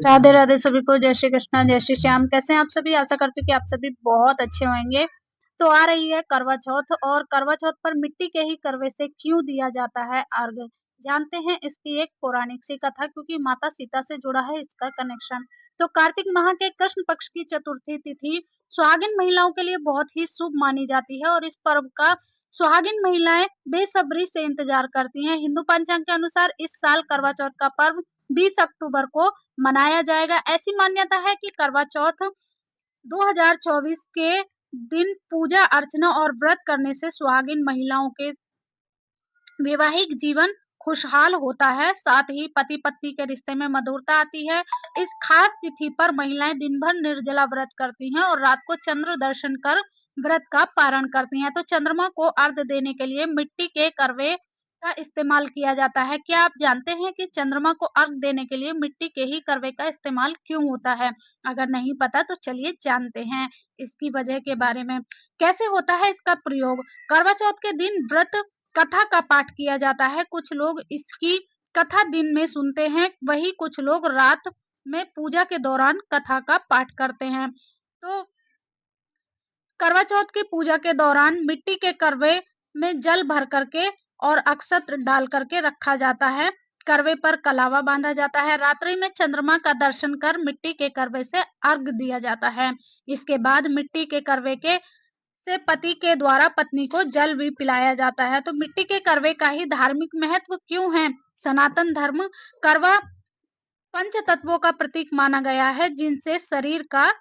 राधे राधे सभी को, जय श्री कृष्णा, जय श्री श्याम। कैसे हैं आप सभी? आशा करती हूँ कि आप सभी बहुत अच्छे होंगे। तो आ रही है करवा चौथ और करवा चौथ पर मिट्टी के ही करवे से क्यों दिया जाता है अर्घ? जानते हैं इसकी एक पौराणिक सी कथा, क्योंकि माता सीता से जुड़ा है इसका कनेक्शन। तो कार्तिक माह के कृष्ण पक्ष की चतुर्थी तिथि सुहागिन महिलाओं के लिए बहुत ही शुभ मानी जाती है और इस पर्व का सुहागिन महिलाएं बेसब्री से इंतजार करती हैं। हिंदू पंचांग के अनुसार इस साल करवा चौथ का पर्व 20 अक्टूबर को मनाया जाएगा। ऐसी मान्यता है कि करवा चौथ 2024 के दिन पूजा अर्चना और व्रत करने से सुहागिन महिलाओं के वैवाहिक जीवन खुशहाल होता है, साथ ही पति पत्नी के रिश्ते में मधुरता आती है। इस खास तिथि पर महिलाएं दिन भर निर्जला व्रत करती हैं और रात को चंद्र दर्शन कर व्रत का पारण करती हैं। तो चंद्रमा को अर्घ देने के लिए मिट्टी के करवे का इस्तेमाल किया जाता है। क्या आप जानते हैं कि चंद्रमा को अर्घ देने के लिए मिट्टी के ही करवे का इस्तेमाल क्यों होता है? अगर नहीं पता तो चलिए जानते हैं इसकी वजह के बारे में। कैसे होता है इसका प्रयोग? करवा चौथ के दिन व्रत कथा का पाठ किया जाता है। कुछ लोग इसकी कथा दिन में सुनते हैं, वही कुछ लोग रात में पूजा के दौरान कथा का पाठ करते हैं। तो करवा चौथ की पूजा के दौरान मिट्टी के करवे में जल भर करके और अक्षत डाल करके रखा जाता है। करवे पर कलावा बांधा जाता है। रात्रि में चंद्रमा का दर्शन कर मिट्टी के करवे से अर्घ दिया जाता है। इसके बाद मिट्टी के करवे के से पति के द्वारा पत्नी को जल भी पिलाया जाता है। तो मिट्टी के करवे का ही धार्मिक महत्व क्यों है? सनातन धर्म करवा पंच तत्वों का प्रतीक माना गया है, जिनसे शरीर का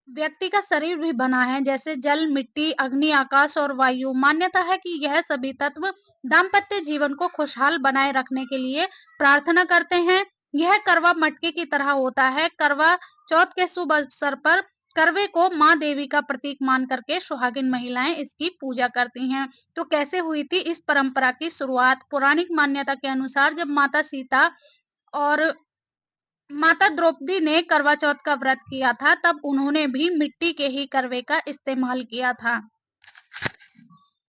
व्यक्ति का शरीर भी बना है, जैसे जल, मिट्टी, अग्नि, आकाश और वायु। मान्यता है कि यह सभी तत्व दाम्पत्य जीवन को खुशहाल बनाए रखने के लिए प्रार्थना करते हैं। यह करवा मटके की तरह होता है। करवा चौथ के शुभ अवसर पर करवे को माँ देवी का प्रतीक मान करके सुहागिन महिलाएं इसकी पूजा करती हैं। तो कैसे हुई थी इस परंपरा की शुरुआत? पौराणिक मान्यता के अनुसार जब माता सीता और माता द्रौपदी ने करवा चौथ का व्रत किया था, तब उन्होंने भी मिट्टी के ही करवे का इस्तेमाल किया था।